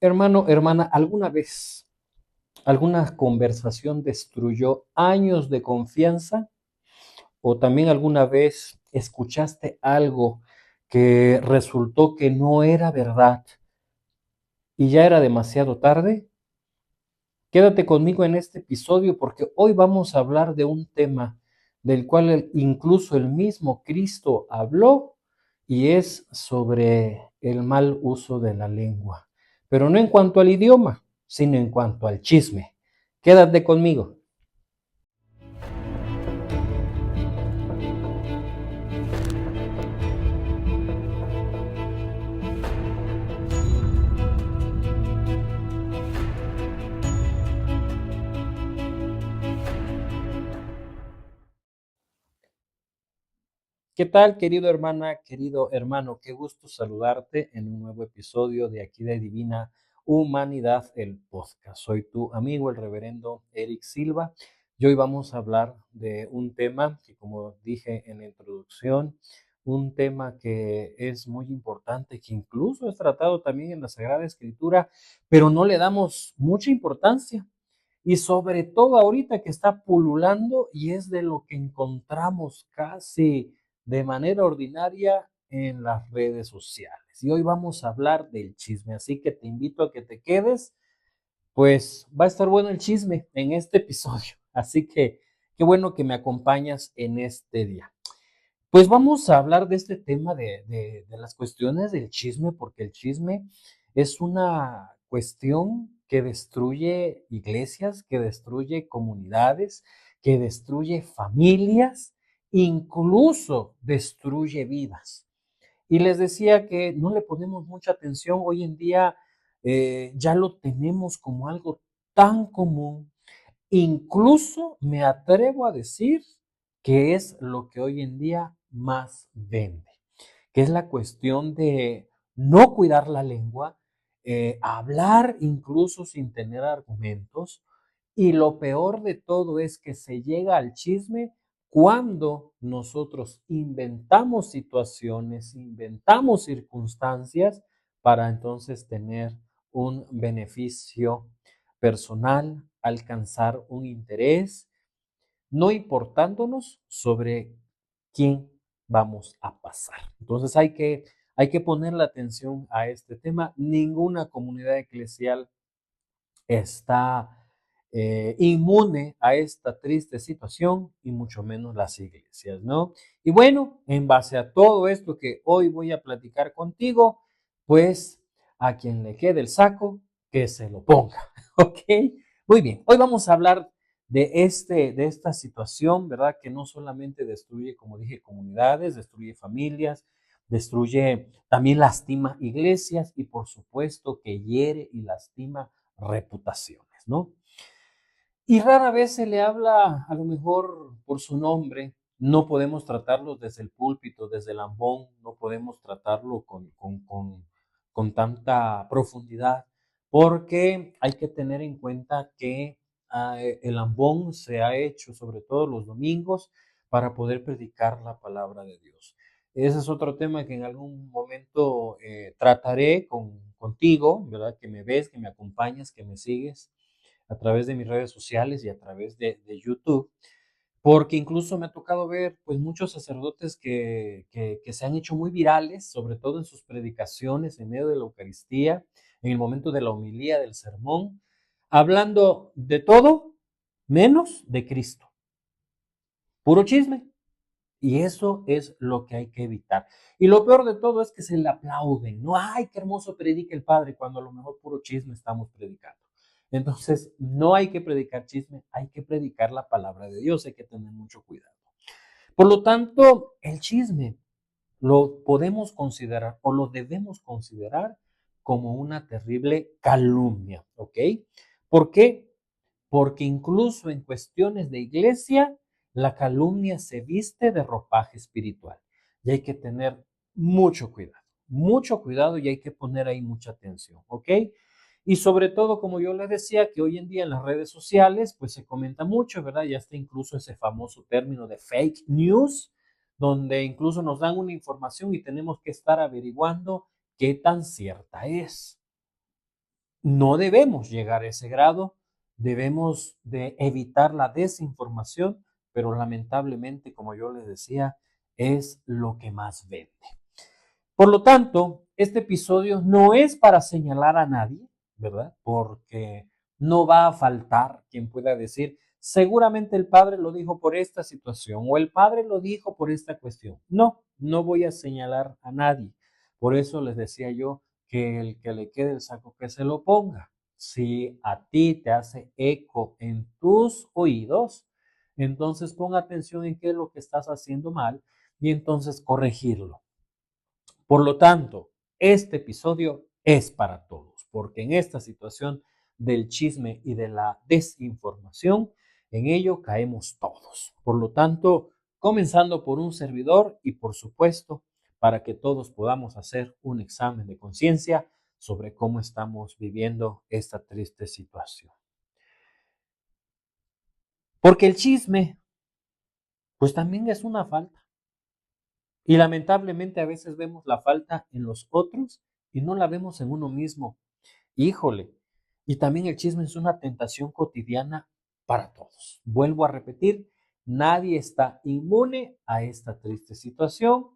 Hermano, hermana, ¿alguna vez alguna conversación destruyó años de confianza? ¿O también alguna vez escuchaste algo que resultó que no era verdad y ya era demasiado tarde? Quédate conmigo en este episodio porque hoy vamos a hablar de un tema del cual incluso el mismo Cristo habló y es sobre el mal uso de la lengua. Pero no en cuanto al idioma, sino en cuanto al chisme. Quédate conmigo. ¿Qué tal, querido hermana, querido hermano? Qué gusto saludarte en un nuevo episodio de aquí de Divina Humanidad, el podcast. Soy tu amigo, el reverendo Eric Silva, y hoy vamos a hablar de un tema que, como dije en la introducción, un tema que es muy importante, que incluso es tratado también en la Sagrada Escritura, pero no le damos mucha importancia. Y sobre todo ahorita que está pululando y es de lo que encontramos casi de manera ordinaria en las redes sociales. Y hoy vamos a hablar del chisme, así que te invito a que te quedes, pues va a estar bueno el chisme en este episodio. Así que qué bueno que me acompañas en este día. Pues vamos a hablar de este tema de las cuestiones del chisme, porque el chisme es una cuestión que destruye iglesias, que destruye comunidades, que destruye familias, incluso destruye vidas. Y les decía que no le ponemos mucha atención hoy en día, ya lo tenemos como algo tan común. Incluso me atrevo a decir que es lo que hoy en día más vende, que es la cuestión de no cuidar la lengua, hablar incluso sin tener argumentos, y lo peor de todo es que se llega al chisme cuando nosotros inventamos situaciones, inventamos circunstancias para entonces tener un beneficio personal, alcanzar un interés, no importándonos sobre quién vamos a pasar. Entonces hay que poner la atención a este tema. Ninguna comunidad eclesial está inmune a esta triste situación y mucho menos las iglesias, ¿no? Y bueno, en base a todo esto que hoy voy a platicar contigo, pues a quien le quede el saco, que se lo ponga, ¿ok? Muy bien, hoy vamos a hablar de esta situación, ¿verdad? Que no solamente destruye, como dije, comunidades, destruye familias, destruye, también lastima iglesias y por supuesto que hiere y lastima reputaciones, ¿no? Y rara vez se le habla a lo mejor por su nombre, no podemos tratarlo desde el púlpito, desde el ambón, no podemos tratarlo con tanta profundidad, porque hay que tener en cuenta que el ambón se ha hecho sobre todo los domingos para poder predicar la palabra de Dios. Ese es otro tema que en algún momento trataré contigo, ¿verdad? Que me ves, que me acompañas, que me sigues a través de mis redes sociales y a través de YouTube, porque incluso me ha tocado ver pues muchos sacerdotes que se han hecho muy virales, sobre todo en sus predicaciones en medio de la Eucaristía, en el momento de la homilía del sermón, hablando de todo menos de Cristo, puro chisme. Y eso es lo que hay que evitar. Y lo peor de todo es que se le aplauden, ¿no? ¡Ay, qué hermoso predica el Padre! Cuando a lo mejor puro chisme estamos predicando. Entonces, no hay que predicar chisme, hay que predicar la palabra de Dios, hay que tener mucho cuidado. Por lo tanto, el chisme lo podemos considerar o lo debemos considerar como una terrible calumnia, ¿ok? ¿Por qué? Porque incluso en cuestiones de iglesia, la calumnia se viste de ropaje espiritual. Y hay que tener mucho cuidado y hay que poner ahí mucha atención, ¿ok? Y sobre todo, como yo les decía, que hoy en día en las redes sociales, pues se comenta mucho, ¿verdad? Ya está incluso ese famoso término de fake news, donde incluso nos dan una información y tenemos que estar averiguando qué tan cierta es. no debemos llegar a ese grado, debemos de evitar la desinformación, pero lamentablemente, como yo les decía, es lo que más vende. Por lo tanto, este episodio no es para señalar a nadie, ¿verdad? Porque no va a faltar quien pueda decir, seguramente el padre lo dijo por esta situación o el padre lo dijo por esta cuestión. No, no voy a señalar a nadie. Por eso les decía yo que el que le quede el saco que se lo ponga. Si a ti te hace eco en tus oídos, entonces pon atención en qué es lo que estás haciendo mal y entonces corregirlo. Por lo tanto, este episodio es para todos, porque en esta situación del chisme y de la desinformación, en ello caemos todos. Por lo tanto, comenzando por un servidor y por supuesto, para que todos podamos hacer un examen de conciencia sobre cómo estamos viviendo esta triste situación. Porque el chisme, pues también es una falta. Y lamentablemente a veces vemos la falta en los otros y no la vemos en uno mismo. Híjole, y también el chisme es una tentación cotidiana para todos. Vuelvo a repetir, nadie está inmune a esta triste situación,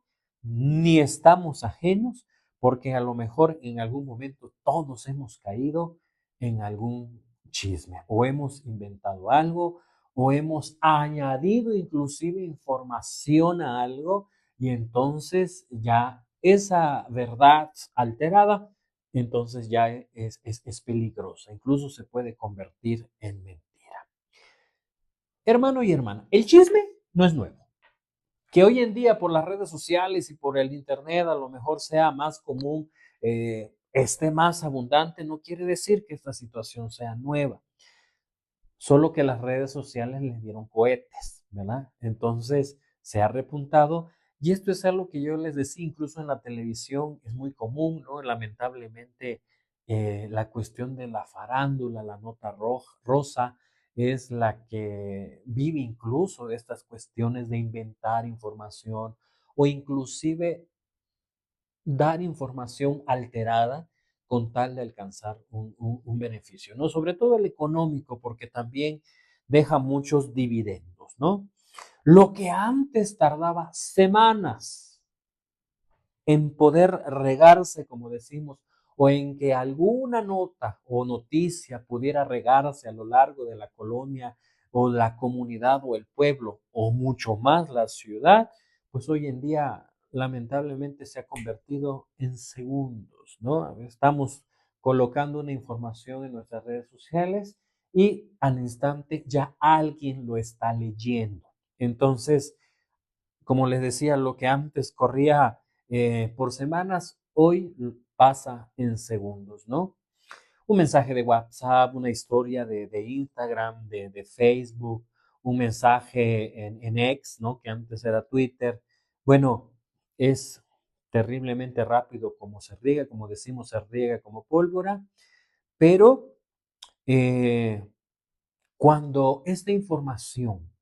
ni estamos ajenos, porque a lo mejor en algún momento todos hemos caído en algún chisme o hemos inventado algo o hemos añadido inclusive información a algo y entonces ya esa verdad alterada entonces ya es peligrosa, incluso se puede convertir en mentira. Hermano y hermana, el chisme no es nuevo. Que hoy en día por las redes sociales y por el internet a lo mejor sea más común, esté más abundante, no quiere decir que esta situación sea nueva. Solo que las redes sociales les dieron cohetes, ¿verdad? Entonces se ha repuntado y esto es algo que yo les decía, incluso en la televisión es muy común, ¿no? Lamentablemente la cuestión de la farándula, la nota rosa, es la que vive incluso de estas cuestiones de inventar información o inclusive dar información alterada con tal de alcanzar un beneficio, ¿no? Sobre todo el económico, porque también deja muchos dividendos, ¿no? Lo que antes tardaba semanas en poder regarse, como decimos, o en que alguna nota o noticia pudiera regarse a lo largo de la colonia o la comunidad o el pueblo o mucho más la ciudad, pues hoy en día lamentablemente se ha convertido en segundos, ¿no? Estamos colocando una información en nuestras redes sociales y al instante ya alguien lo está leyendo. Entonces, como les decía, lo que antes corría por semanas, hoy pasa en segundos, ¿no? Un mensaje de WhatsApp, una historia de Instagram, de Facebook, un mensaje en X, ¿no? Que antes era Twitter. Bueno, es terriblemente rápido como se riega, como decimos, se riega como pólvora, pero eh, cuando esta información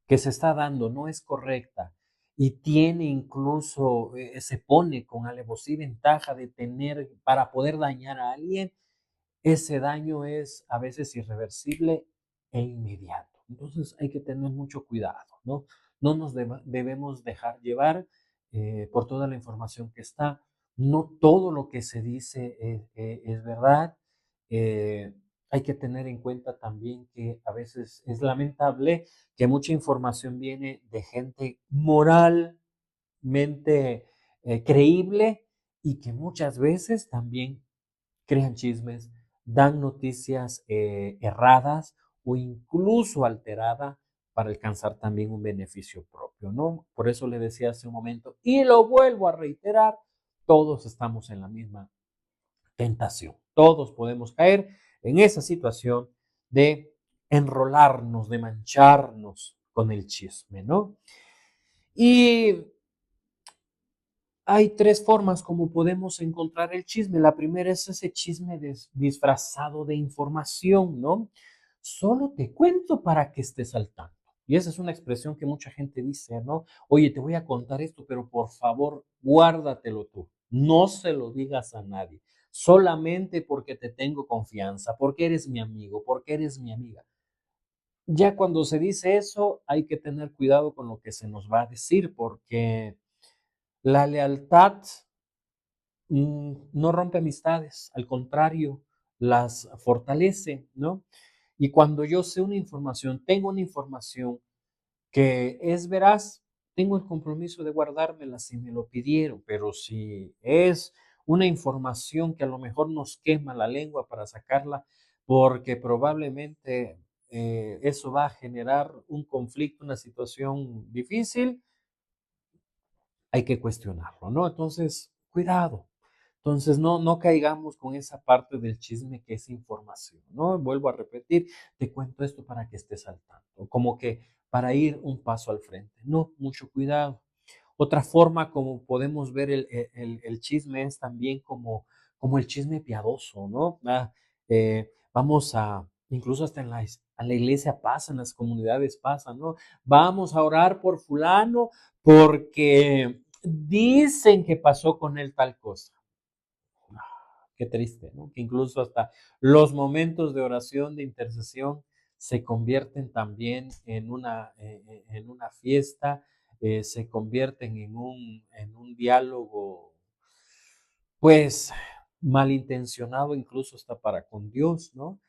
que se está dando no es correcta y tiene incluso, se pone con alevosía y ventaja de tener para poder dañar a alguien, ese daño es a veces irreversible e inmediato. Entonces hay que tener mucho cuidado, ¿no? No nos debemos dejar llevar por toda la información que está. No todo lo que se dice es verdad. Eh, Hay que tener en cuenta también que a veces es lamentable que mucha información viene de gente moralmente creíble y que muchas veces también crean chismes, dan noticias erradas o incluso alteradas para alcanzar también un beneficio propio, ¿no? Por eso le decía hace un momento, y lo vuelvo a reiterar, todos estamos en la misma tentación. Todos podemos caer en esa situación de enrolarnos, de mancharnos con el chisme, ¿no? Y hay tres formas como podemos encontrar el chisme. La primera es ese chisme disfrazado de información, ¿no? Solo te cuento para que estés al tanto. Y esa es una expresión que mucha gente dice, ¿no? Oye, te voy a contar esto, pero por favor, guárdatelo tú. No se lo digas a nadie. solamente porque te tengo confianza, porque eres mi amigo, porque eres mi amiga. Ya cuando se dice eso, hay que tener cuidado con lo que se nos va a decir, porque la lealtad no rompe amistades, al contrario, las fortalece, ¿no? Y cuando yo sé una información, tengo una información que es veraz, tengo el compromiso de guardármela si me lo pidieron, pero si es una información que a lo mejor nos quema la lengua para sacarla, porque probablemente eso va a generar un conflicto, una situación difícil, hay que cuestionarlo, ¿no? Entonces, cuidado. Entonces, no caigamos con esa parte del chisme que es información, ¿no? Vuelvo a repetir, te cuento esto para que estés al tanto, como que para ir un paso al frente. No, mucho cuidado. Otra forma como podemos ver el chisme es también como el chisme piadoso, ¿no? Vamos a, incluso hasta en la iglesia pasa, en las comunidades pasa, ¿no? Vamos a orar por fulano porque dicen que pasó con él tal cosa. Qué triste, ¿no? Que incluso hasta los momentos de oración, de intercesión, se convierten también en una fiesta, se convierten en un diálogo, pues, malintencionado incluso hasta para con Dios, ¿no?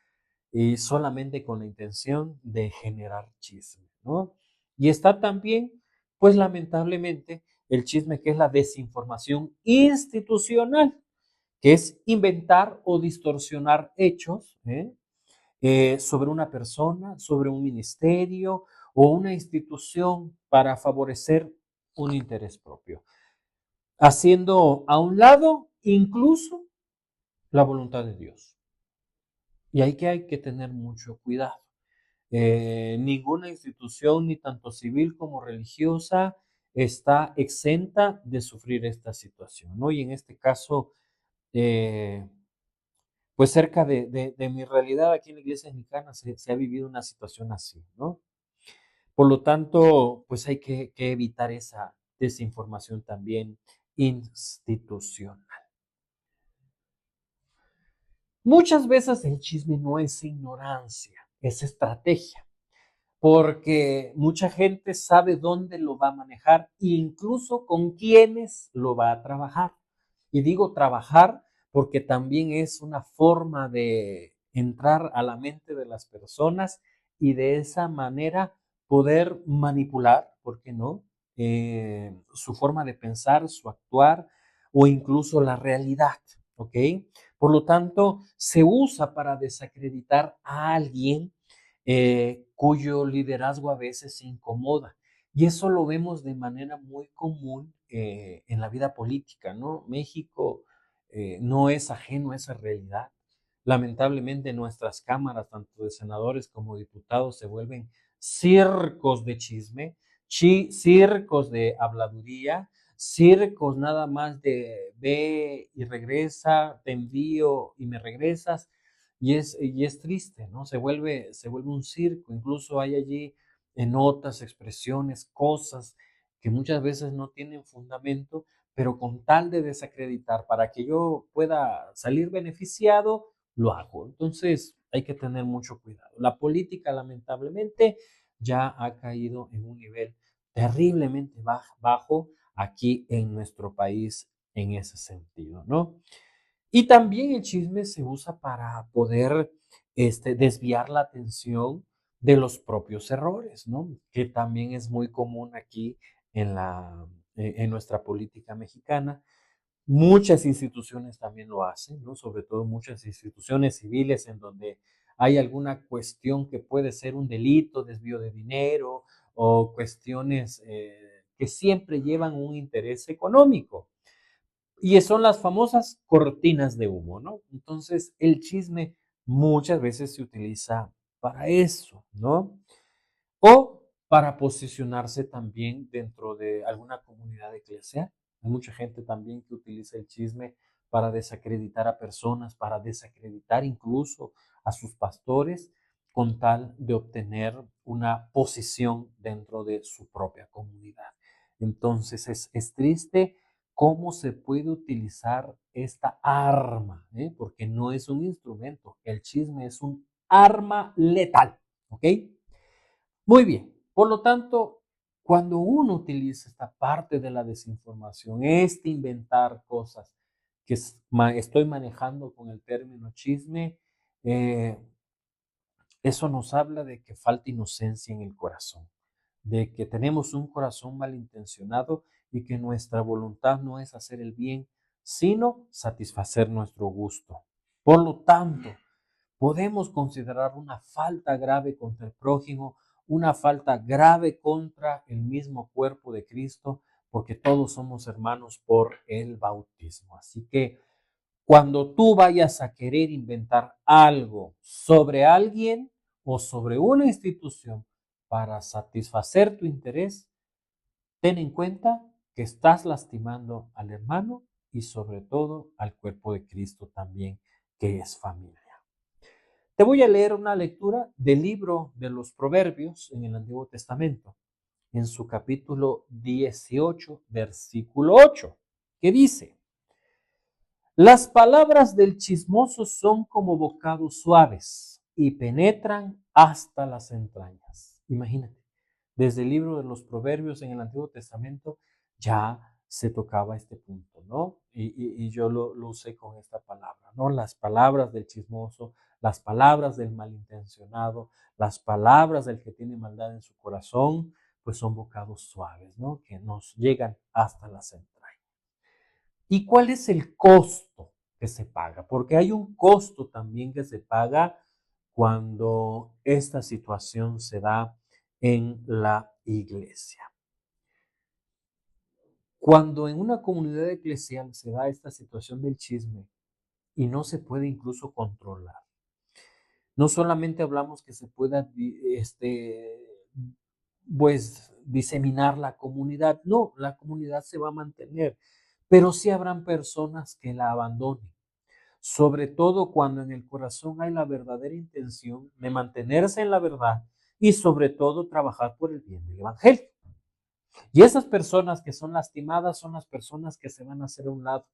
Y solamente con la intención de generar chisme, ¿no? Y está también, pues lamentablemente, el chisme que es la desinformación institucional, que es inventar o distorsionar hechos sobre una persona, sobre un ministerio o una institución para favorecer un interés propio, haciendo a un lado incluso la voluntad de Dios. Y hay que tener mucho cuidado. Ninguna institución, ni tanto civil como religiosa, está exenta de sufrir esta situación, ¿no? Y en este caso, eh, pues cerca de mi realidad aquí en la iglesia mexicana se ha vivido una situación así, ¿no? Por lo tanto, pues hay que evitar esa desinformación también institucional. Muchas veces el chisme no es ignorancia, es estrategia. Porque mucha gente sabe dónde lo va a manejar, incluso con quiénes lo va a trabajar. Y digo trabajar porque también es una forma de entrar a la mente de las personas y de esa manera poder manipular, ¿por qué no? Su forma de pensar, su actuar o incluso la realidad, ¿ok? Por lo tanto, se usa para desacreditar a alguien cuyo liderazgo a veces se incomoda. Y eso lo vemos de manera muy común en la vida política, ¿no? México no es ajeno a esa realidad. Lamentablemente nuestras cámaras, tanto de senadores como diputados, se vuelven circos de chisme, circos de habladuría, circos nada más de ve y regresa, te envío y me regresas. Y es triste, ¿no? Se vuelve un circo, incluso hay allí notas, expresiones, cosas que muchas veces no tienen fundamento, pero con tal de desacreditar para que yo pueda salir beneficiado, lo hago. Entonces hay que tener mucho cuidado. La política, lamentablemente, ya ha caído en un nivel terriblemente bajo aquí en nuestro país en ese sentido, ¿no? Y también el chisme se usa para poder desviar la atención de los propios errores, ¿no? Que también es muy común aquí en nuestra política mexicana. Muchas instituciones también lo hacen, ¿no? Sobre todo muchas instituciones civiles en donde hay alguna cuestión que puede ser un delito, desvío de dinero o cuestiones que siempre llevan un interés económico. Y son las famosas cortinas de humo, ¿no? Entonces, el chisme muchas veces se utiliza para eso, ¿no? O para posicionarse también dentro de alguna comunidad eclesial. Hay mucha gente también que utiliza el chisme para desacreditar a personas, para desacreditar incluso a sus pastores, con tal de obtener una posición dentro de su propia comunidad. Entonces es triste, cómo se puede utilizar esta arma, porque no es un instrumento, el chisme es un arma letal, ¿ok? Muy bien, por lo tanto, cuando uno utiliza esta parte de la desinformación, inventar cosas que estoy manejando con el término chisme, eh, eso nos habla de que falta inocencia en el corazón, de que tenemos un corazón malintencionado y que nuestra voluntad no es hacer el bien, sino satisfacer nuestro gusto. Por lo tanto, podemos considerar una falta grave contra el prójimo, una falta grave contra el mismo cuerpo de Cristo, porque todos somos hermanos por el bautismo. Así que cuando tú vayas a querer inventar algo sobre alguien o sobre una institución para satisfacer tu interés, ten en cuenta que estás lastimando al hermano y sobre todo al cuerpo de Cristo también, que es familia. Te voy a leer una lectura del libro de los Proverbios en el Antiguo Testamento, en su capítulo 18, versículo 8, que dice: las palabras del chismoso son como bocados suaves y penetran hasta las entrañas. Imagínate, desde el libro de los Proverbios en el Antiguo Testamento ya se tocaba este punto, ¿no? Y yo lo usé con esta palabra, ¿no? Las palabras del chismoso, las palabras del malintencionado, las palabras del que tiene maldad en su corazón, pues son bocados suaves, ¿no? Que nos llegan hasta las entrañas. ¿Y cuál es el costo que se paga? Porque hay un costo también que se paga cuando esta situación se da en la iglesia. Cuando en una comunidad eclesial se da esta situación del chisme y no se puede incluso controlar, no solamente hablamos que se pueda pues diseminar la comunidad, no, la comunidad se va a mantener, pero sí habrán personas que la abandonen, sobre todo cuando en el corazón hay la verdadera intención de mantenerse en la verdad y sobre todo trabajar por el bien del evangelio. Y esas personas que son lastimadas son las personas que se van a hacer a un lado,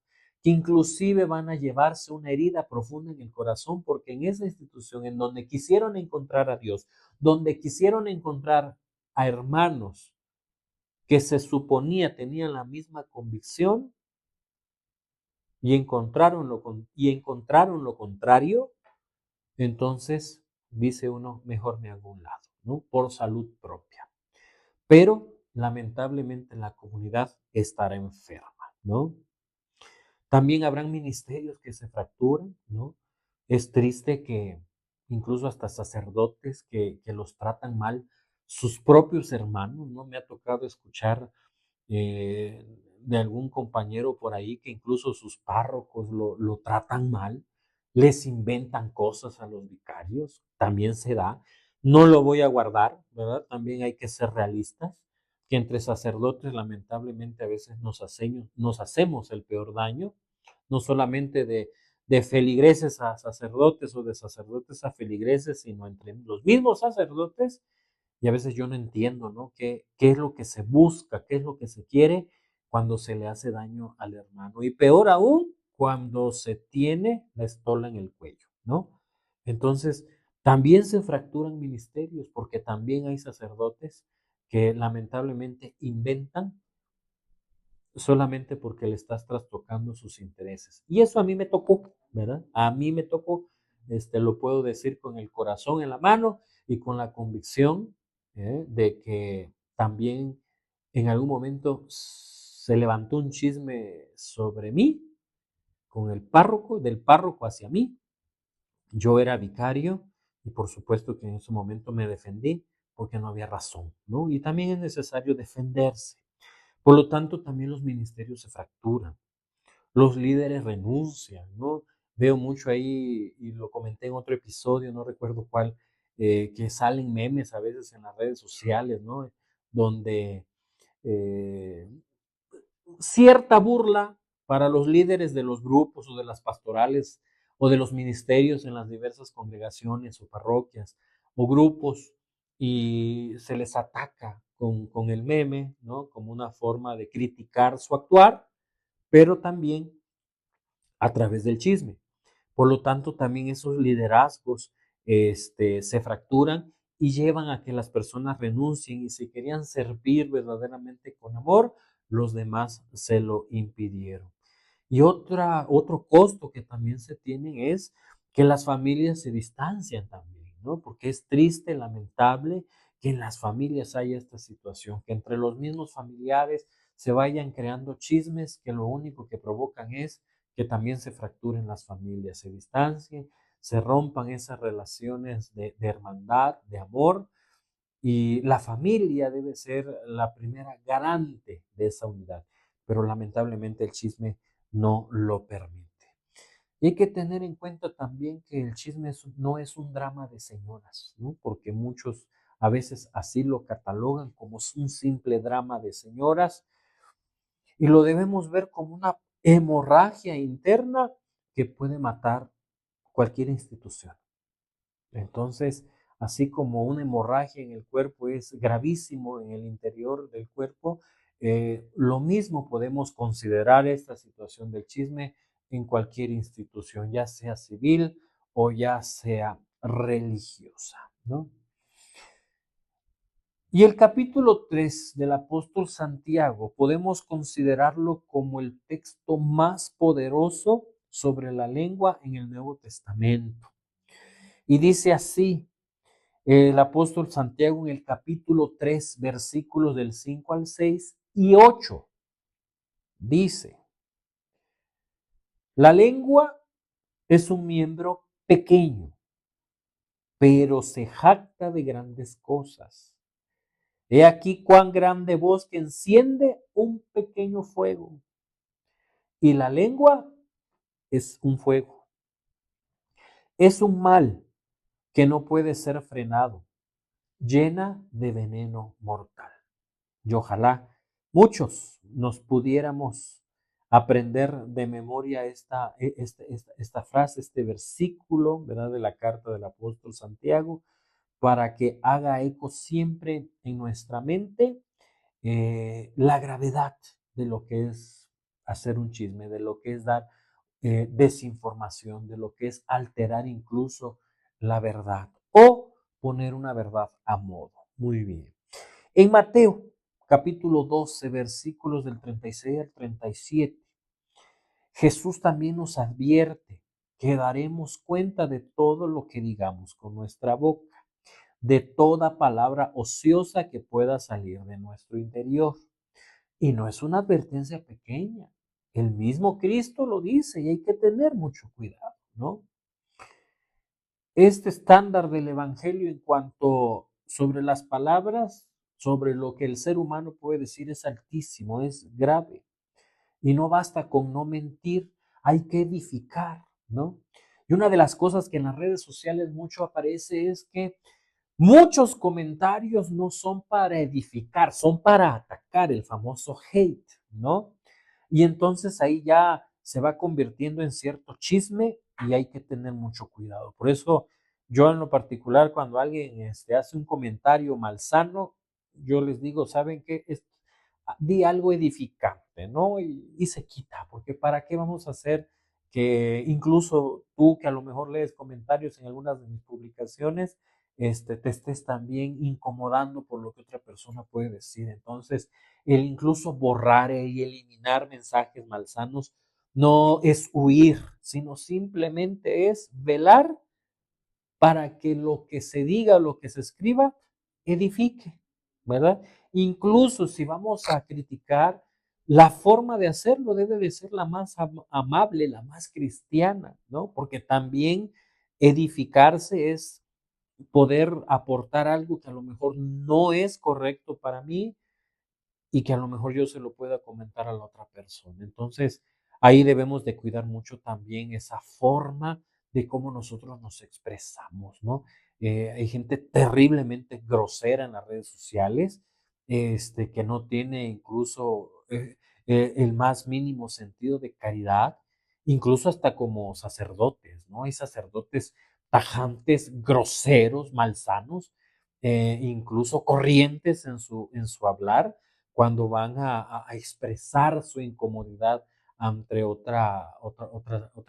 que inclusive van a llevarse una herida profunda en el corazón, porque en esa institución en donde quisieron encontrar a Dios, donde quisieron encontrar a hermanos que se suponía tenían la misma convicción y encontraron lo contrario, entonces dice uno, mejor me hago a un lado, ¿no? Por salud propia. Pero lamentablemente la comunidad estará enferma, ¿no? También habrán ministerios que se fracturan, ¿no? Es triste que incluso hasta sacerdotes que los tratan mal sus propios hermanos, ¿no? Me ha tocado escuchar de algún compañero por ahí que incluso sus párrocos lo tratan mal, les inventan cosas a los vicarios, también se da. No lo voy a guardar, ¿verdad? También hay que ser realistas, que entre sacerdotes lamentablemente a veces nos hacemos el peor daño, no solamente de feligreses a sacerdotes o de sacerdotes a feligreses, sino entre los mismos sacerdotes. Y a veces yo no entiendo, ¿no? ¿Qué es lo que se busca? ¿Qué es lo que se quiere cuando se le hace daño al hermano? Y peor aún, cuando se tiene la estola en el cuello, ¿no? Entonces, también se fracturan ministerios porque también hay sacerdotes que lamentablemente inventan solamente porque le estás trastocando sus intereses. Y eso a mí me tocó, ¿verdad? A mí me tocó, lo puedo decir con el corazón en la mano y con la convicción de que también en algún momento se levantó un chisme sobre mí, con el párroco, del párroco hacia mí. Yo era vicario y por supuesto que en ese momento me defendí porque no había razón, ¿no? Y también es necesario defenderse. Por lo tanto, también los ministerios se fracturan, los líderes renuncian, ¿no? Veo mucho ahí, y lo comenté en otro episodio, no recuerdo cuál, que salen memes a veces en las redes sociales, ¿no? Donde eh, cierta burla para los líderes de los grupos o de las pastorales o de los ministerios en las diversas congregaciones o parroquias o grupos, y se les ataca con el meme, ¿no? Como una forma de criticar su actuar, pero también a través del chisme. Por lo tanto, también esos liderazgos se fracturan y llevan a que las personas renuncien y si querían servir verdaderamente con amor, los demás se lo impidieron. Y otro costo que también se tiene es que las familias se distancian también, ¿no? Porque es triste, lamentable que en las familias haya esta situación, que entre los mismos familiares se vayan creando chismes que lo único que provocan es que también se fracturen las familias, se distancien, se rompan esas relaciones de hermandad, de amor, y la familia debe ser la primera garante de esa unidad, pero lamentablemente el chisme no lo permite. Y hay que tener en cuenta también que el chisme no es un drama de señoras, ¿no? Porque muchos a veces así lo catalogan como un simple drama de señoras y lo debemos ver como una hemorragia interna que puede matar cualquier institución. Entonces, así como una hemorragia en el cuerpo es gravísimo en el interior del cuerpo, lo mismo podemos considerar esta situación del chisme en cualquier institución, ya sea civil o ya sea religiosa, ¿no? Y el capítulo 3 del apóstol Santiago podemos considerarlo como el texto más poderoso sobre la lengua en el Nuevo Testamento. Y dice así el apóstol Santiago en el capítulo 3, versículos del 5 al 6 y 8. Dice, la lengua es un miembro pequeño, pero se jacta de grandes cosas. He aquí cuán grande bosque enciende un pequeño fuego. Y la lengua es un fuego. Es un mal que no puede ser frenado, llena de veneno mortal. Y ojalá muchos nos pudiéramos aprender de memoria esta frase, este versículo, ¿verdad? De la carta del apóstol Santiago, para que haga eco siempre en nuestra mente la gravedad de lo que es hacer un chisme, de lo que es dar desinformación, de lo que es alterar incluso la verdad o poner una verdad a modo. Muy bien. En Mateo, capítulo 12, versículos del 36 al 37, Jesús también nos advierte que daremos cuenta de todo lo que digamos con nuestra boca, de toda palabra ociosa que pueda salir de nuestro interior. Y no es una advertencia pequeña. El mismo Cristo lo dice y hay que tener mucho cuidado, ¿no? Este estándar del Evangelio en cuanto sobre las palabras, sobre lo que el ser humano puede decir es altísimo, es grave. Y no basta con no mentir, hay que edificar, ¿no? Y una de las cosas que en las redes sociales mucho aparece es que muchos comentarios no son para edificar, son para atacar, el famoso hate, ¿no? Y entonces ahí ya se va convirtiendo en cierto chisme y hay que tener mucho cuidado. Por eso yo en lo particular, cuando alguien hace un comentario malsano, yo les digo, ¿saben qué? Di algo edificante, ¿no? Y se quita, porque ¿para qué vamos a hacer que incluso tú que a lo mejor lees comentarios en algunas de mis publicaciones, te estés también incomodando por lo que otra persona puede decir? Entonces, el incluso borrar y eliminar mensajes malsanos no es huir, sino simplemente es velar para que lo que se diga, lo que se escriba, edifique, ¿verdad? Incluso si vamos a criticar, la forma de hacerlo debe de ser la más amable, la más cristiana, ¿no? Porque también edificarse es poder aportar algo que a lo mejor no es correcto para mí, y que a lo mejor yo se lo pueda comentar a la otra persona. Entonces, ahí debemos de cuidar mucho también esa forma de cómo nosotros nos expresamos, ¿no? Hay gente terriblemente grosera en las redes sociales, que no tiene incluso el más mínimo sentido de caridad, incluso hasta como sacerdotes, ¿no? Hay sacerdotes tajantes, groseros, malsanos, incluso corrientes en su hablar, cuando van a expresar su incomodidad ante otra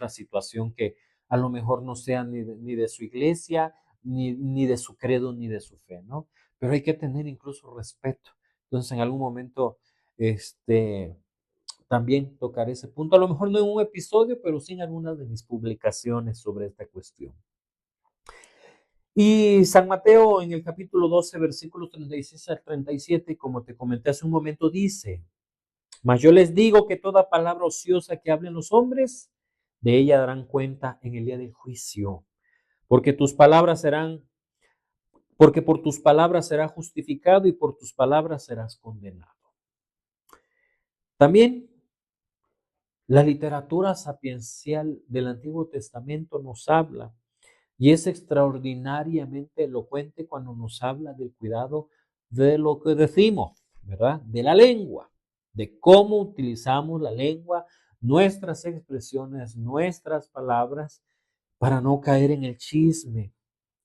situación que a lo mejor no sea ni de su iglesia, ni de su credo, ni de su fe, ¿no? Pero hay que tener incluso respeto. Entonces, en algún momento, también tocaré ese punto, a lo mejor no en un episodio, pero sí en algunas de mis publicaciones sobre esta cuestión. Y San Mateo en el capítulo 12, versículos 36 al 37, como te comenté hace un momento, dice: mas yo les digo que toda palabra ociosa que hablen los hombres, de ella darán cuenta en el día del juicio, porque tus palabras serán, porque por tus palabras serás justificado y por tus palabras serás condenado. También la literatura sapiencial del Antiguo Testamento nos habla y es extraordinariamente elocuente cuando nos habla del cuidado de lo que decimos, ¿verdad? De la lengua, de cómo utilizamos la lengua, nuestras expresiones, nuestras palabras, para no caer en el chisme.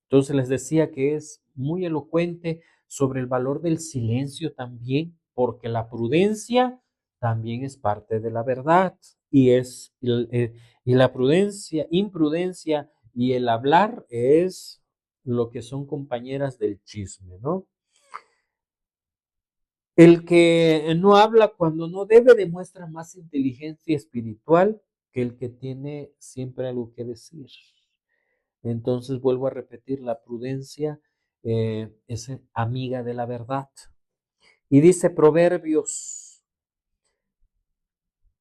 Entonces les decía que es muy elocuente sobre el valor del silencio también, porque la prudencia también es parte de la verdad y la prudencia, imprudencia y el hablar es lo que son compañeras del chisme, ¿no? El que no habla cuando no debe demuestra más inteligencia espiritual que el que tiene siempre algo que decir. Entonces vuelvo a repetir, la prudencia es amiga de la verdad. Y dice Proverbios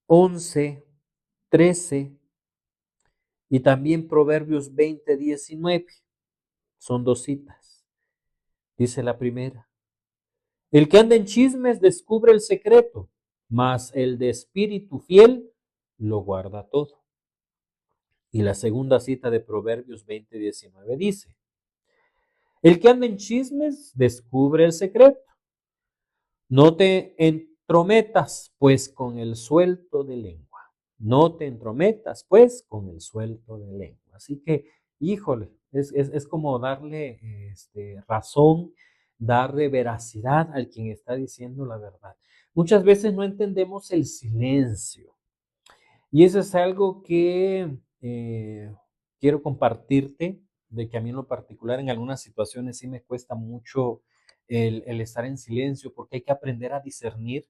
11:13 y también Proverbios 20:19. Son dos citas. Dice la primera: el que anda en chismes descubre el secreto, mas el de espíritu fiel lo guarda todo. Y la segunda cita de Proverbios 20:19 dice: el que anda en chismes descubre el secreto. No te entrometas, pues, con el suelto de lengua. No te entrometas, pues, con el suelto de lengua. Así que, híjole, es como darle razón, darle veracidad al quien está diciendo la verdad. Muchas veces no entendemos el silencio. Y eso es algo que quiero compartirte, de que a mí en lo particular en algunas situaciones sí me cuesta mucho el estar en silencio, porque hay que aprender a discernir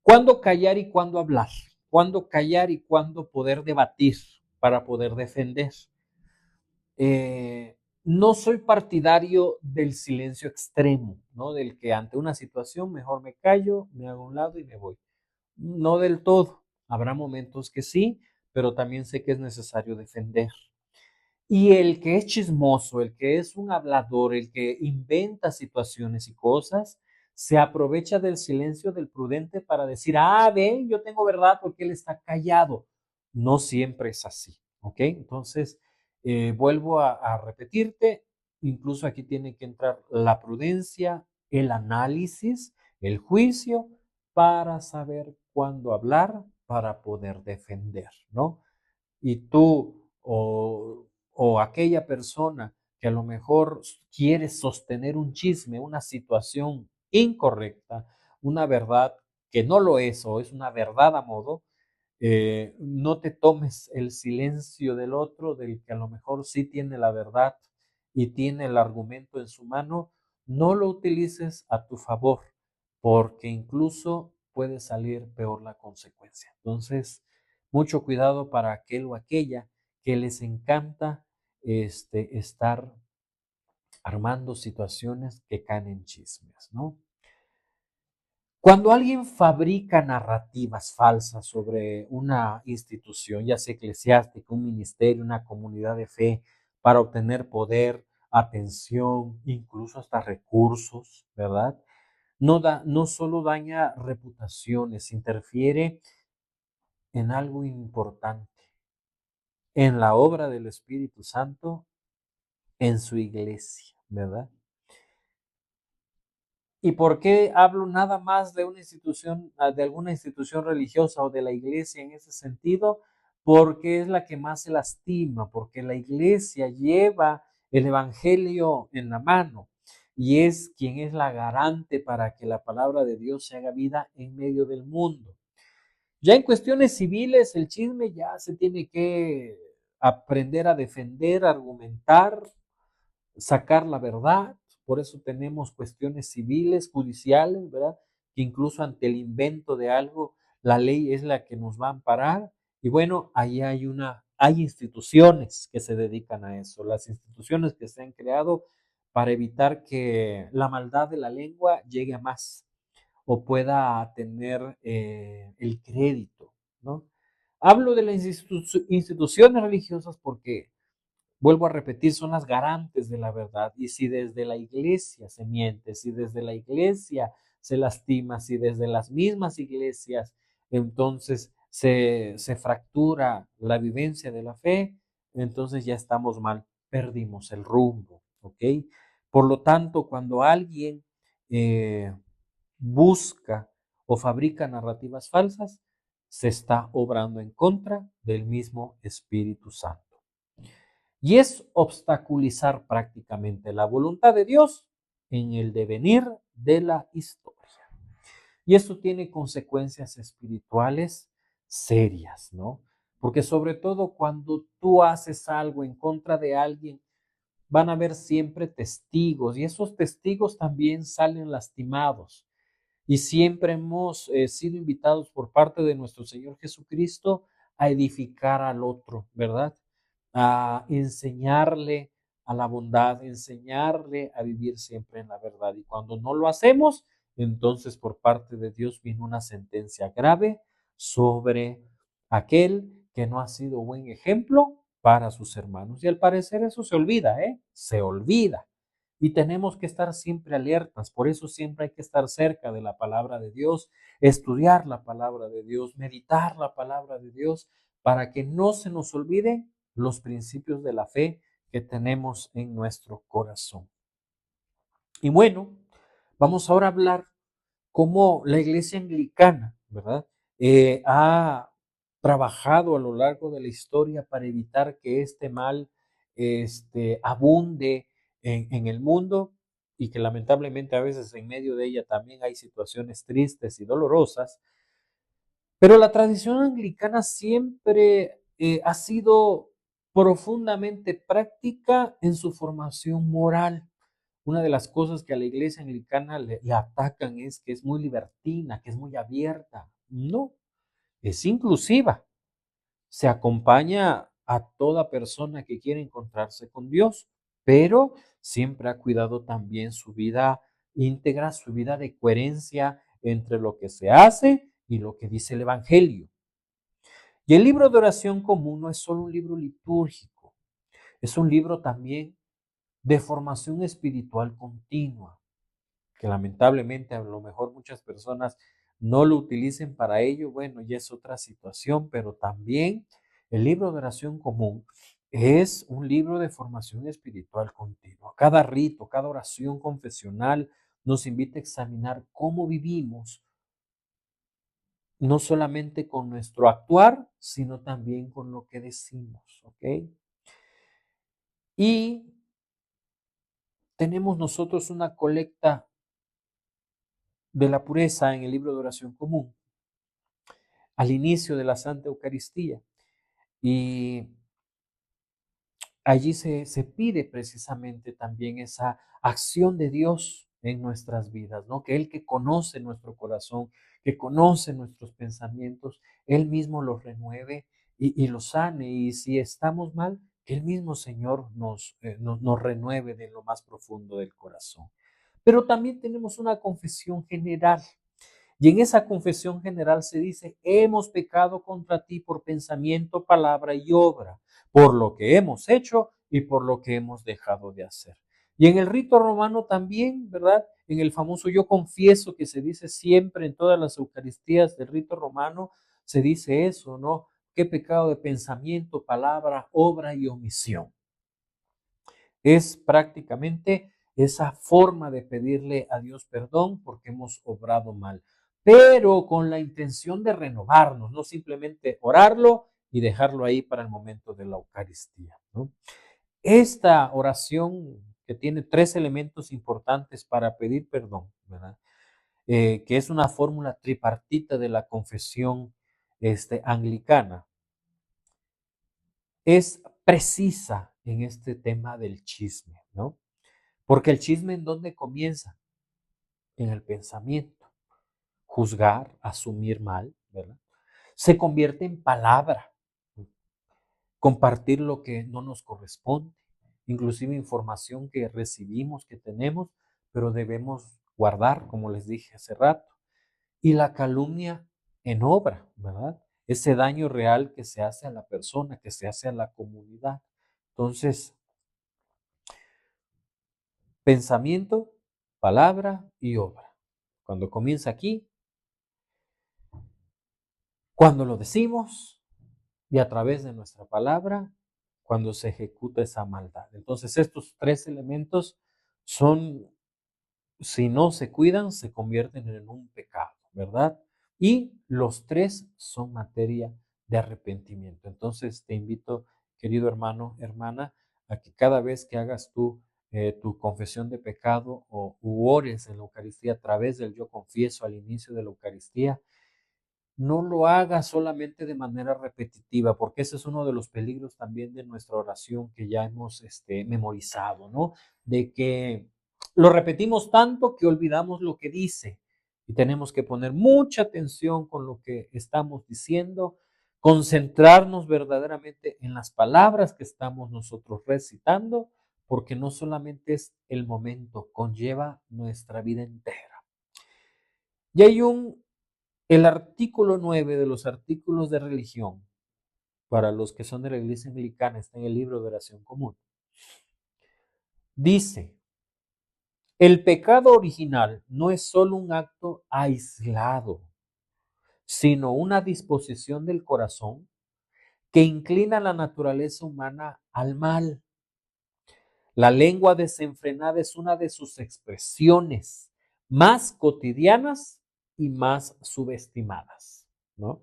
cuándo callar y cuándo hablar, cuándo callar y cuándo poder debatir para poder defender. No soy partidario del silencio extremo, ¿no? Del que ante una situación mejor me callo, me hago a un lado y me voy. No del todo. Habrá momentos que sí, pero también sé que es necesario defender. Y el que es chismoso, el que es un hablador, el que inventa situaciones y cosas, se aprovecha del silencio del prudente para decir, ah, ve, yo tengo verdad porque él está callado. No siempre es así, ¿ok? Entonces, vuelvo a repetirte, incluso aquí tiene que entrar la prudencia, el análisis, el juicio, para saber cuándo hablar, para poder defender, ¿no? Y tú o aquella persona que a lo mejor quiere sostener un chisme, una situación incorrecta, una verdad que no lo es o es una verdad a modo, no te tomes el silencio del otro, del que a lo mejor sí tiene la verdad y tiene el argumento en su mano, no lo utilices a tu favor, porque incluso puede salir peor la consecuencia. Entonces, mucho cuidado para aquel o aquella que les encanta estar armando situaciones que caen en chismes, ¿no? Cuando alguien fabrica narrativas falsas sobre una institución, ya sea eclesiástica, un ministerio, una comunidad de fe, para obtener poder, atención, incluso hasta recursos, ¿verdad? No solo daña reputaciones, interfiere en algo importante, en la obra del Espíritu Santo, en su iglesia, ¿verdad? ¿Y por qué hablo nada más de una institución, de alguna institución religiosa o de la iglesia en ese sentido? Porque es la que más se lastima, porque la iglesia lleva el evangelio en la mano y es quien es la garante para que la palabra de Dios se haga vida en medio del mundo. Ya en cuestiones civiles, el chisme ya se tiene que aprender a defender, argumentar, sacar la verdad. Por eso tenemos cuestiones civiles, judiciales, ¿verdad? Que incluso ante el invento de algo, la ley es la que nos va a amparar. Y bueno, ahí hay instituciones que se dedican a eso, las instituciones que se han creado para evitar que la maldad de la lengua llegue a más o pueda tener el crédito, ¿no? Hablo de las instituciones religiosas porque vuelvo a repetir, son las garantes de la verdad. Y si desde la iglesia se miente, si desde la iglesia se lastima, si desde las mismas iglesias entonces se fractura la vivencia de la fe, entonces ya estamos mal, perdimos el rumbo, ¿ok? Por lo tanto, cuando alguien busca o fabrica narrativas falsas, se está obrando en contra del mismo Espíritu Santo. Y es obstaculizar prácticamente la voluntad de Dios en el devenir de la historia. Y esto tiene consecuencias espirituales serias, ¿no? Porque sobre todo cuando tú haces algo en contra de alguien, van a haber siempre testigos y esos testigos también salen lastimados. Y siempre hemos sido invitados por parte de nuestro Señor Jesucristo a edificar al otro, ¿verdad? A enseñarle a la bondad, enseñarle a vivir siempre en la verdad. Y cuando no lo hacemos, entonces por parte de Dios viene una sentencia grave sobre aquel que no ha sido buen ejemplo para sus hermanos. Y al parecer eso se olvida, ¿eh? Se olvida. Y tenemos que estar siempre alertas, por eso siempre hay que estar cerca de la palabra de Dios, estudiar la palabra de Dios, meditar la palabra de Dios, para que no se nos olviden los principios de la fe que tenemos en nuestro corazón. Y bueno, vamos ahora a hablar cómo la iglesia anglicana, ¿verdad? Ha trabajado a lo largo de la historia para evitar que este mal abunde en el mundo y que lamentablemente a veces en medio de ella también hay situaciones tristes y dolorosas. Pero la tradición anglicana siempre ha sido profundamente práctica en su formación moral. Una de las cosas que a la iglesia anglicana le atacan es que es muy libertina, que es muy abierta. No, es inclusiva. Se acompaña a toda persona que quiere encontrarse con Dios, pero siempre ha cuidado también su vida íntegra, su vida de coherencia entre lo que se hace y lo que dice el Evangelio. Y el libro de oración común no es solo un libro litúrgico, es un libro también de formación espiritual continua, que lamentablemente a lo mejor muchas personas no lo utilicen para ello, bueno, ya es otra situación, pero también el libro de oración común es un libro de formación espiritual continua. Cada rito, cada oración confesional nos invita a examinar cómo vivimos, no solamente con nuestro actuar, sino también con lo que decimos, ¿ok? Y tenemos nosotros una colecta de la pureza en el libro de oración común, al inicio de la Santa Eucaristía. Y allí se pide precisamente también esa acción de Dios en nuestras vidas, ¿no? Que Él que conoce nuestro corazón, que conoce nuestros pensamientos, Él mismo los renueve y los sane. Y si estamos mal, que el mismo Señor nos renueve de lo más profundo del corazón. Pero también tenemos una confesión general. Y en esa confesión general se dice, hemos pecado contra ti por pensamiento, palabra y obra, por lo que hemos hecho y por lo que hemos dejado de hacer. Y en el rito romano también, ¿verdad? En el famoso yo confieso que se dice siempre en todas las Eucaristías del rito romano, se dice eso, ¿no? ¿Qué pecado de pensamiento, palabra, obra y omisión? Es prácticamente esa forma de pedirle a Dios perdón porque hemos obrado mal, pero con la intención de renovarnos, no simplemente orarlo y dejarlo ahí para el momento de la Eucaristía, ¿no? Esta oración que tiene tres elementos importantes para pedir perdón, ¿verdad? Que es una fórmula tripartita de la confesión anglicana es precisa en este tema del chisme, ¿no? Porque el chisme, ¿en dónde comienza? En el pensamiento. Juzgar, asumir mal, ¿verdad? Se convierte en palabra, compartir lo que no nos corresponde, inclusive información que recibimos, que tenemos, pero debemos guardar, como les dije hace rato. Y la calumnia en obra, ¿verdad? Ese daño real que se hace a la persona, que se hace a la comunidad. Entonces, pensamiento, palabra y obra. Cuando comienza aquí, cuando lo decimos y a través de nuestra palabra, cuando se ejecuta esa maldad. Entonces, estos tres elementos son, si no se cuidan, se convierten en un pecado, ¿verdad? Y los tres son materia de arrepentimiento. Entonces, te invito, querido hermano, hermana, a que cada vez que hagas tú tu confesión de pecado o ores en la Eucaristía a través del yo confieso al inicio de la Eucaristía, no lo hagas solamente de manera repetitiva, porque ese es uno de los peligros también de nuestra oración que ya hemos memorizado, ¿no? De que lo repetimos tanto que olvidamos lo que dice y tenemos que poner mucha atención con lo que estamos diciendo, concentrarnos verdaderamente en las palabras que estamos nosotros recitando, porque no solamente es el momento, conlleva nuestra vida entera. Y hay el artículo 9 de los artículos de religión, para los que son de la Iglesia Anglicana, está en el libro de oración común. Dice, el pecado original no es solo un acto aislado, sino una disposición del corazón que inclina la naturaleza humana al mal. La lengua desenfrenada es una de sus expresiones más cotidianas y más subestimadas, ¿no?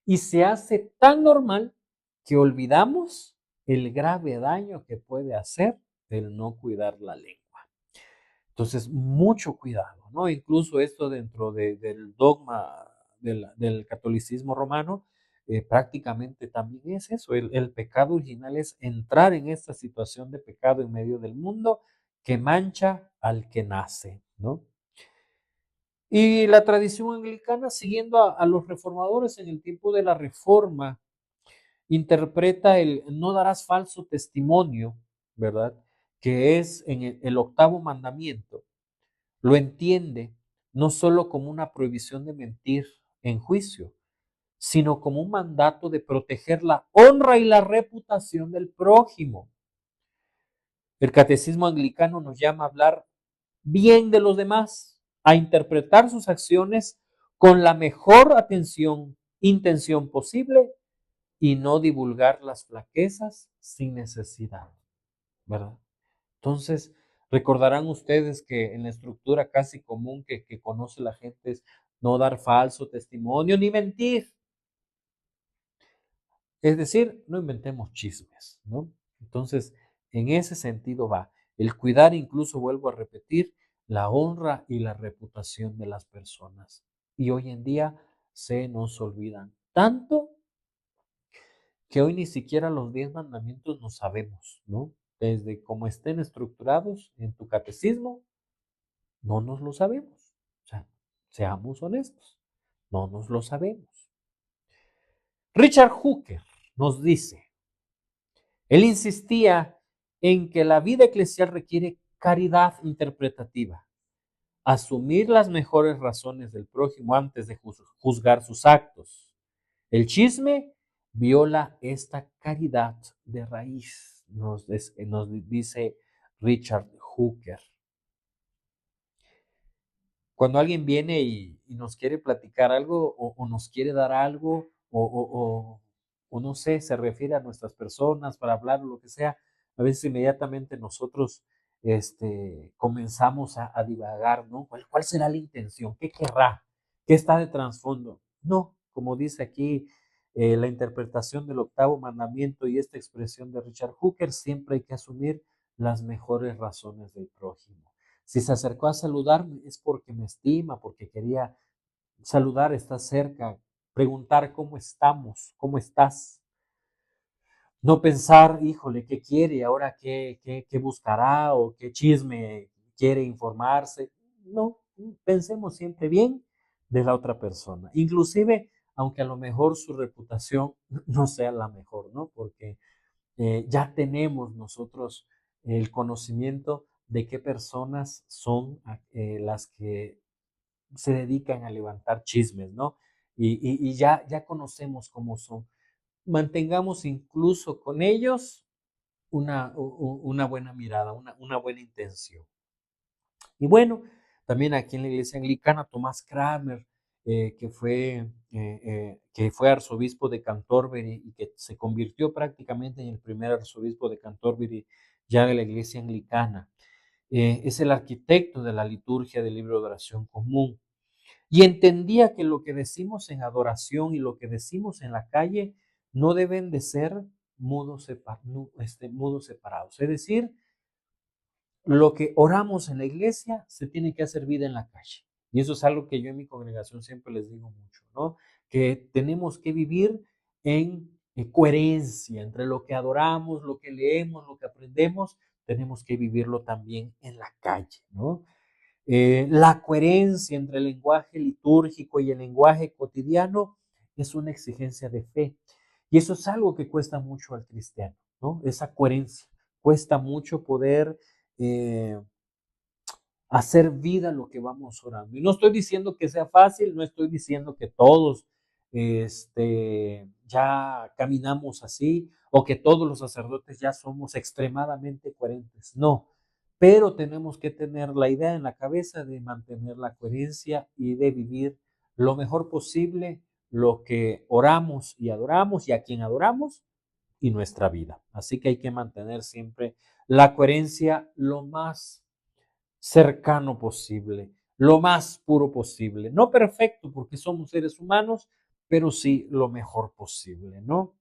Y se hace tan normal que olvidamos el grave daño que puede hacer el no cuidar la lengua. Entonces, mucho cuidado, ¿no? Incluso esto dentro del dogma del catolicismo romano, prácticamente también es eso. El pecado original es entrar en esta situación de pecado en medio del mundo que mancha al que nace, ¿no? Y la tradición anglicana, siguiendo a los reformadores en el tiempo de la Reforma, interpreta el no darás falso testimonio, ¿verdad? Que es en el octavo mandamiento. Lo entiende no solo como una prohibición de mentir en juicio, sino como un mandato de proteger la honra y la reputación del prójimo. El catecismo anglicano nos llama a hablar bien de los demás, a interpretar sus acciones con la mejor intención posible y no divulgar las flaquezas sin necesidad, ¿verdad? Entonces, recordarán ustedes que en la estructura casi común que conoce la gente es no dar falso testimonio ni mentir. Es decir, no inventemos chismes, ¿no? Entonces, en ese sentido va. El cuidar, incluso vuelvo a repetir, la honra y la reputación de las personas. Y hoy en día se nos olvidan tanto que hoy ni siquiera los 10 mandamientos no sabemos, ¿no? Desde cómo estén estructurados en tu catecismo, no nos lo sabemos. O sea, seamos honestos, no nos lo sabemos. Richard Hooker nos dice, él insistía en que la vida eclesial requiere caridad interpretativa, asumir las mejores razones del prójimo antes de juzgar sus actos. El chisme viola esta caridad de raíz, nos dice Richard Hooker. Cuando alguien viene y nos quiere platicar algo o nos quiere dar algo o no sé, se refiere a nuestras personas para hablar o lo que sea, a veces inmediatamente nosotros comenzamos a divagar, ¿no? ¿Cuál será la intención? ¿Qué querrá? ¿Qué está de trasfondo? No, como dice aquí la interpretación del octavo mandamiento y esta expresión de Richard Hooker, siempre hay que asumir las mejores razones del prójimo. Si se acercó a saludarme es porque me estima, porque quería saludar, está cerca, preguntar cómo estamos, cómo estás. No pensar, híjole, ¿qué quiere? ¿Ahora qué buscará? ¿O qué chisme quiere informarse? No, pensemos siempre bien de la otra persona. Inclusive, aunque a lo mejor su reputación no sea la mejor, ¿no? Porque ya tenemos nosotros el conocimiento de qué personas son las que se dedican a levantar chismes, ¿no? Y ya conocemos cómo son. Mantengamos incluso con ellos una buena mirada, una buena intención. Y bueno, también aquí en la iglesia anglicana, Tomás Cranmer, que fue arzobispo de Canterbury y que se convirtió prácticamente en el primer arzobispo de Canterbury ya de la iglesia anglicana. Es el arquitecto de la liturgia del libro de oración común y entendía que lo que decimos en adoración y lo que decimos en la calle no deben de ser mudos separados. Es decir, lo que oramos en la iglesia se tiene que hacer vida en la calle. Y eso es algo que yo en mi congregación siempre les digo mucho, ¿no? Que tenemos que vivir en coherencia entre lo que adoramos, lo que leemos, lo que aprendemos, tenemos que vivirlo también en la calle, ¿no? La coherencia entre el lenguaje litúrgico y el lenguaje cotidiano es una exigencia de fe. Y eso es algo que cuesta mucho al cristiano, ¿no? Esa coherencia. Cuesta mucho poder eh, hacer vida lo que vamos orando. Y no estoy diciendo que sea fácil, no estoy diciendo que todos ya caminamos así o que todos los sacerdotes ya somos extremadamente coherentes. No, pero tenemos que tener la idea en la cabeza de mantener la coherencia y de vivir lo mejor posible lo que oramos y adoramos y a quien adoramos y nuestra vida. Así que hay que mantener siempre la coherencia lo más cercano posible, lo más puro posible. No perfecto porque somos seres humanos, pero sí lo mejor posible, ¿no?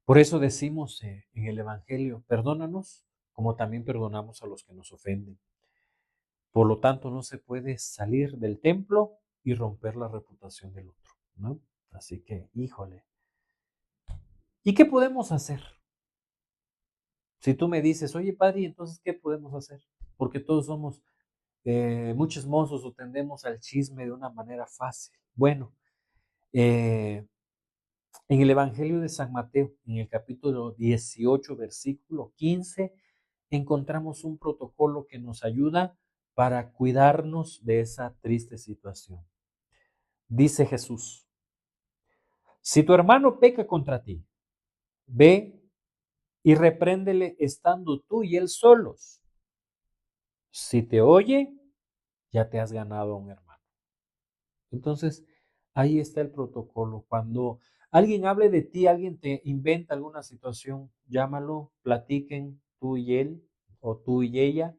Por eso decimos en el Evangelio, perdónanos como también perdonamos a los que nos ofenden. Por lo tanto, no se puede salir del templo y romper la reputación del otro, ¿no? Así que, híjole. ¿Y qué podemos hacer? Si tú me dices, oye, padre, entonces, ¿qué podemos hacer? Porque todos somos muy chismosos o tendemos al chisme de una manera fácil. Bueno, eh, en el Evangelio de San Mateo, en el capítulo 18, versículo 15, encontramos un protocolo que nos ayuda para cuidarnos de esa triste situación. Dice Jesús, si tu hermano peca contra ti, ve y repréndele estando tú y él solos. Si te oye, ya te has ganado a un hermano. Entonces, ahí está el protocolo. Cuando alguien hable de ti, alguien te inventa alguna situación, llámalo, platiquen tú y él o tú y ella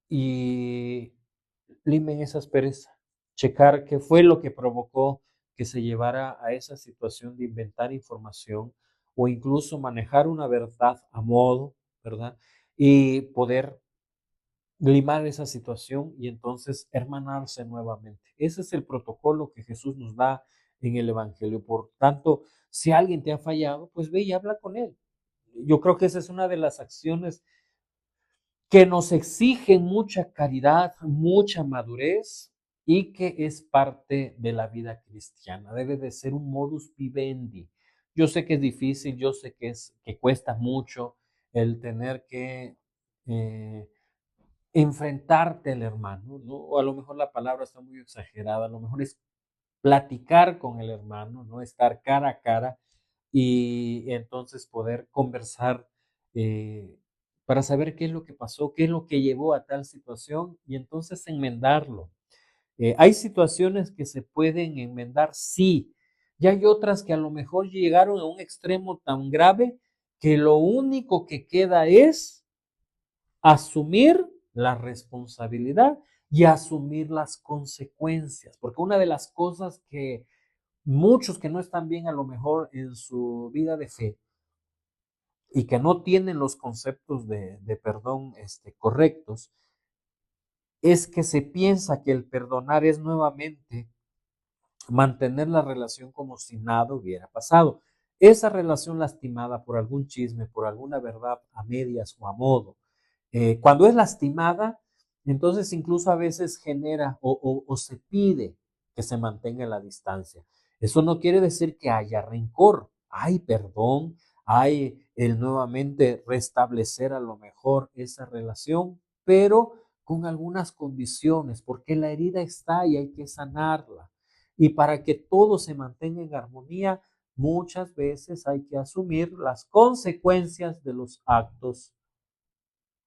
y limen esa aspereza. Checar qué fue lo que provocó que se llevara a esa situación de inventar información o incluso manejar una verdad a modo, ¿verdad? Y poder limar esa situación y entonces hermanarse nuevamente. Ese es el protocolo que Jesús nos da en el Evangelio. Por tanto, si alguien te ha fallado, pues ve y habla con él. Yo creo que esa es una de las acciones que nos exigen mucha caridad, mucha madurez y que es parte de la vida cristiana. Debe de ser un modus vivendi. Yo sé que es difícil, yo sé que cuesta mucho el tener que enfrentarte al hermano, ¿no? O a lo mejor la palabra está muy exagerada, a lo mejor es platicar con el hermano, ¿no? Estar cara a cara y entonces poder conversar para saber qué es lo que pasó, qué es lo que llevó a tal situación y entonces enmendarlo. Hay situaciones que se pueden enmendar, sí, y hay otras que a lo mejor llegaron a un extremo tan grave que lo único que queda es asumir la responsabilidad y asumir las consecuencias, porque una de las cosas que muchos que no están bien a lo mejor en su vida de fe y que no tienen los conceptos de perdón correctos, es que se piensa que el perdonar es nuevamente mantener la relación como si nada hubiera pasado. Esa relación lastimada por algún chisme, por alguna verdad a medias o a modo, cuando es lastimada, entonces incluso a veces genera o se pide que se mantenga la distancia. Eso no quiere decir que haya rencor, hay perdón, hay el nuevamente restablecer a lo mejor esa relación, pero con algunas condiciones, porque la herida está y hay que sanarla. Y para que todo se mantenga en armonía, muchas veces hay que asumir las consecuencias de los actos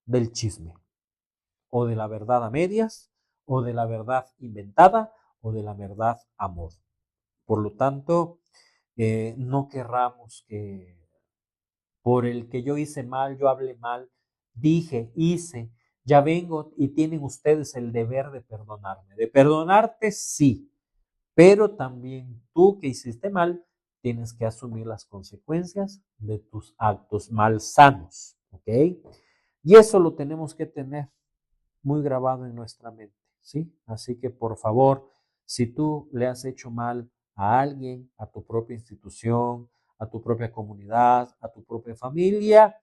del chisme, o de la verdad a medias, o de la verdad inventada, o de la verdad a modo. Por lo tanto, no querramos que por el que yo hice mal, yo hablé mal, dije, hice, ya vengo y tienen ustedes el deber de perdonarme. De perdonarte, sí, pero también tú que hiciste mal, tienes que asumir las consecuencias de tus actos malsanos, ¿ok? Y eso lo tenemos que tener muy grabado en nuestra mente, ¿sí? Así que por favor, si tú le has hecho mal a alguien, a tu propia institución, a tu propia comunidad, a tu propia familia,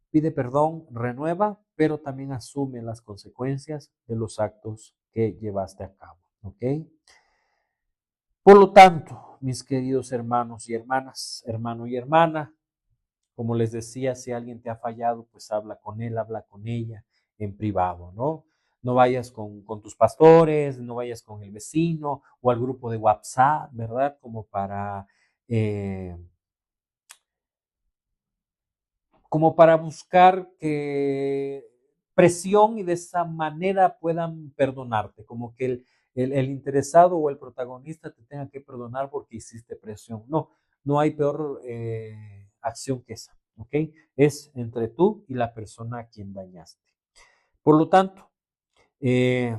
pide perdón, renueva, pero también asume las consecuencias de los actos que llevaste a cabo, ¿ok? Por lo tanto, mis queridos hermanos y hermanas, hermano y hermana, como les decía, si alguien te ha fallado, pues habla con él, habla con ella en privado, ¿no? No vayas con tus pastores, no vayas con el vecino o al grupo de WhatsApp, ¿verdad? Eh, como para buscar que presión y de esa manera puedan perdonarte, como que el interesado o el protagonista te tenga que perdonar porque hiciste presión. No, no hay peor acción que esa, ¿ok? Es entre tú y la persona a quien dañaste. Por lo tanto, eh,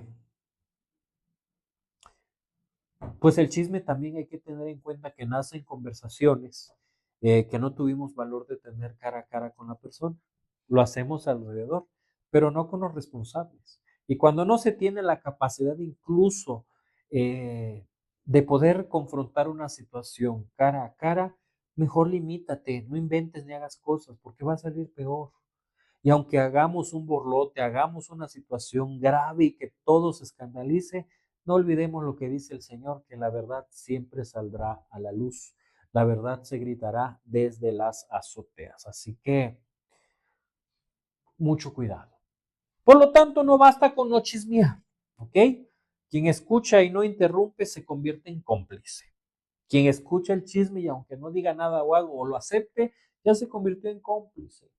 pues el chisme también hay que tener en cuenta que nace en conversaciones que no tuvimos valor de tener cara a cara con la persona. Lo hacemos alrededor, pero no con los responsables. Y cuando no se tiene la capacidad incluso eh, de poder confrontar una situación cara a cara, mejor limítate, no inventes ni hagas cosas, porque va a salir peor. Y aunque hagamos un borlote, hagamos una situación grave y que todo se escandalice, no olvidemos lo que dice el Señor, que la verdad siempre saldrá a la luz. La verdad se gritará desde las azoteas. Así que mucho cuidado. Por lo tanto, no basta con no chismear, ¿ok? Quien escucha y no interrumpe se convierte en cómplice. Quien escucha el chisme y aunque no diga nada o algo o lo acepte, ya se convirtió en cómplice.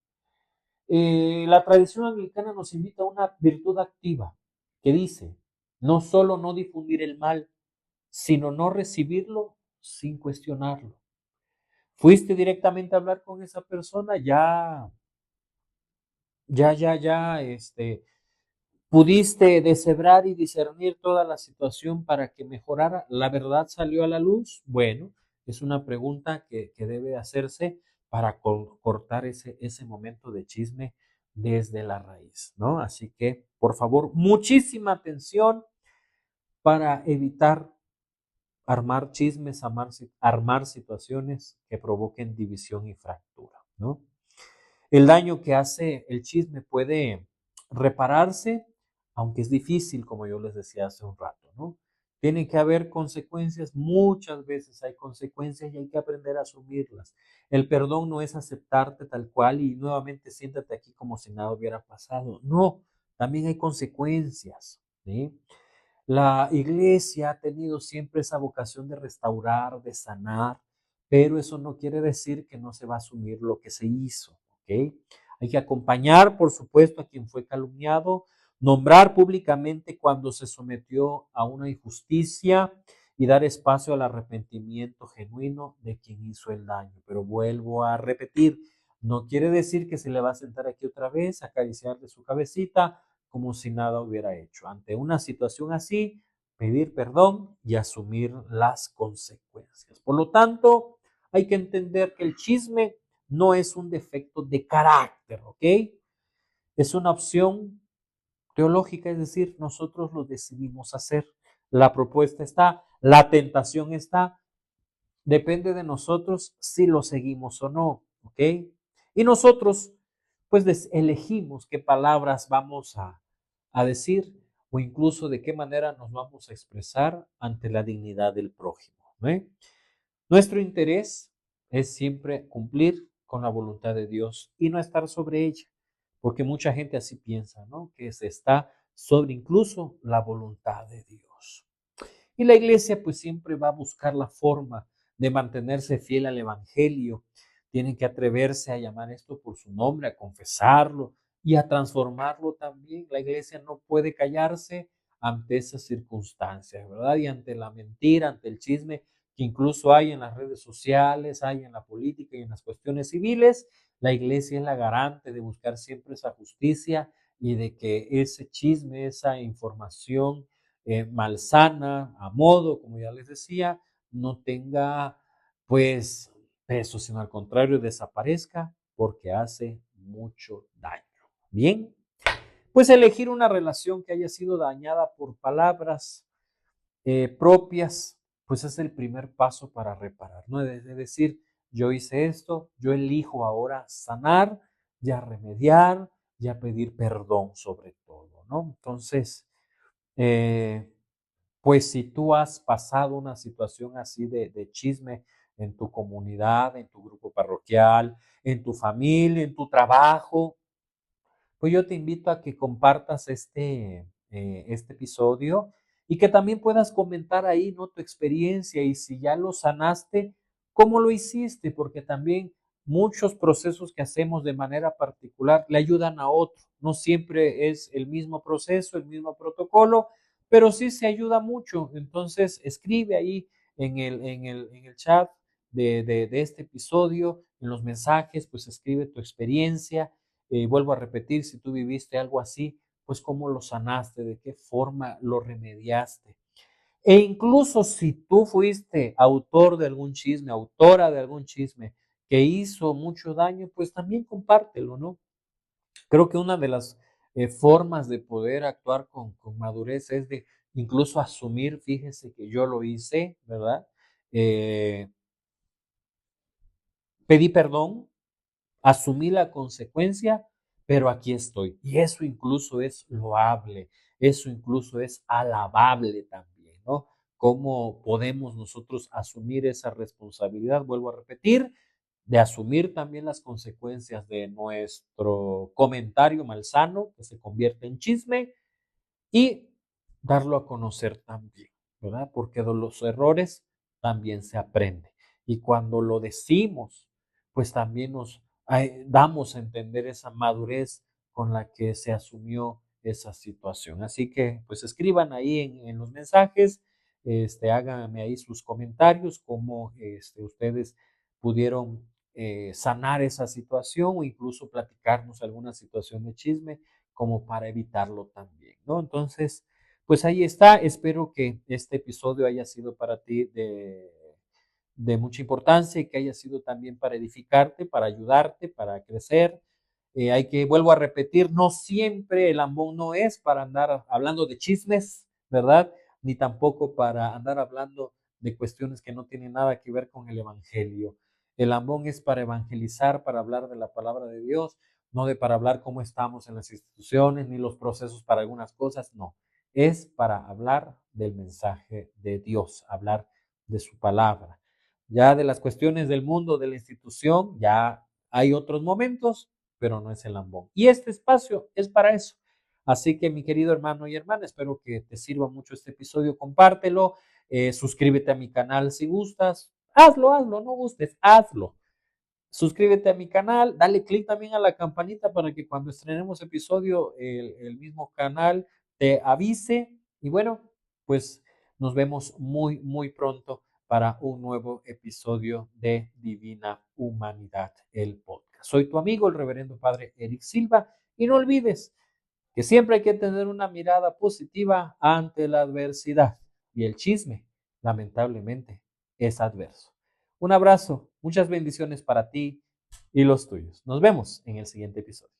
La tradición anglicana nos invita a una virtud activa que dice, no solo no difundir el mal, sino no recibirlo sin cuestionarlo. Fuiste directamente a hablar con esa persona, pudiste deshebrar y discernir toda la situación para que mejorara. ¿La verdad salió a la luz? Bueno, es una pregunta que debe hacerse para cortar ese momento de chisme desde la raíz, ¿no? Así que, por favor, muchísima atención para evitar armar chismes, armar situaciones que provoquen división y fractura, ¿no? El daño que hace el chisme puede repararse, aunque es difícil, como yo les decía hace un rato, ¿no? Tiene que haber consecuencias, muchas veces hay consecuencias y hay que aprender a asumirlas. El perdón no es aceptarte tal cual y nuevamente siéntate aquí como si nada hubiera pasado. No, también hay consecuencias, ¿sí? La iglesia ha tenido siempre esa vocación de restaurar, de sanar, pero eso no quiere decir que no se va a asumir lo que se hizo, ¿ok? Hay que acompañar, por supuesto, a quien fue calumniado, nombrar públicamente cuando se sometió a una injusticia y dar espacio al arrepentimiento genuino de quien hizo el daño. Pero vuelvo a repetir, no quiere decir que se le va a sentar aquí otra vez, acariciarle su cabecita, como si nada hubiera hecho. Ante una situación así, pedir perdón y asumir las consecuencias. Por lo tanto, hay que entender que el chisme no es un defecto de carácter, ¿ok? Es una opción teológica, es decir, nosotros lo decidimos hacer. La propuesta está, La tentación está, depende de nosotros si lo seguimos o no, ¿ok? Y nosotros, pues, elegimos qué palabras vamos a decir o incluso de qué manera nos vamos a expresar ante la dignidad del prójimo, ¿no? Nuestro interés es siempre cumplir con la voluntad de Dios y no estar sobre ella, porque mucha gente así piensa, ¿no? Que se está sobre incluso la voluntad de Dios. Y la iglesia pues siempre va a buscar la forma de mantenerse fiel al Evangelio. Tienen que atreverse a llamar esto por su nombre, a confesarlo y a transformarlo también. La iglesia no puede callarse ante esas circunstancias, ¿verdad? Y ante la mentira, ante el chisme que incluso hay en las redes sociales, hay en la política y en las cuestiones civiles. La iglesia es la garante de buscar siempre esa justicia y de que ese chisme, esa información malsana, a modo, como ya les decía, no tenga pues peso, sino al contrario, desaparezca porque hace mucho daño. Bien, pues elegir una relación que haya sido dañada por palabras propias, pues es el primer paso para reparar, ¿no? Es decir, yo hice esto, yo elijo ahora sanar, ya remediar, ya pedir perdón sobre todo, ¿no? Entonces, eh, pues si tú has pasado una situación así de chisme en tu comunidad, en tu grupo parroquial, en tu familia, en tu trabajo, pues yo te invito a que compartas este episodio y que también puedas comentar ahí, ¿no? Tu experiencia y si ya lo sanaste, ¿cómo lo hiciste? Porque también muchos procesos que hacemos de manera particular le ayudan a otro. No siempre es el mismo proceso, el mismo protocolo, pero sí se ayuda mucho. Entonces, escribe ahí en el chat de este episodio, en los mensajes, pues escribe tu experiencia. Vuelvo a repetir, si tú viviste algo así, pues cómo lo sanaste, de qué forma lo remediaste. E incluso si tú fuiste autor de algún chisme, autora de algún chisme que hizo mucho daño, pues también compártelo, ¿no? Creo que una de las formas de poder actuar con madurez es de incluso asumir, fíjese que yo lo hice, ¿verdad? Eh, Pedí perdón, asumí la consecuencia, pero aquí estoy. Y eso incluso es loable, eso incluso es alabable también, ¿no? ¿Cómo podemos nosotros asumir esa responsabilidad? Vuelvo a repetir, de asumir también las consecuencias de nuestro comentario malsano que se convierte en chisme y darlo a conocer también, ¿verdad? Porque de los errores también se aprende. Y cuando lo decimos, pues también nos damos a entender esa madurez con la que se asumió esa situación. Así que, pues escriban ahí en los mensajes, háganme ahí sus comentarios, cómo ustedes pudieron sanar esa situación o incluso platicarnos alguna situación de chisme como para evitarlo también, ¿no? Entonces, pues ahí está. Espero que este episodio haya sido para ti de mucha importancia y que haya sido también para edificarte, para ayudarte, para crecer. Hay que, vuelvo a repetir, no siempre el ambón no es para andar hablando de chismes, ¿verdad? Ni tampoco para andar hablando de cuestiones que no tienen nada que ver con el Evangelio. El ambón es para evangelizar, para hablar de la palabra de Dios, no de para hablar cómo estamos en las instituciones, ni los procesos para algunas cosas, no. Es para hablar del mensaje de Dios, hablar de su palabra. Ya de las cuestiones del mundo, de la institución, ya hay otros momentos, pero no es el lambón. Y este espacio es para eso. Así que mi querido hermano y hermana, espero que te sirva mucho este episodio, compártelo, suscríbete a mi canal si gustas, hazlo, no gustes, hazlo. Suscríbete a mi canal, dale click también a la campanita para que cuando estrenemos episodio el mismo canal te avise. Y bueno, pues nos vemos muy, muy pronto para un nuevo episodio de Divina Humanidad, el podcast. Soy tu amigo, el reverendo padre Eric Silva, y no olvides que siempre hay que tener una mirada positiva ante la adversidad. Y el chisme, lamentablemente, es adverso. Un abrazo, muchas bendiciones para ti y los tuyos. Nos vemos en el siguiente episodio.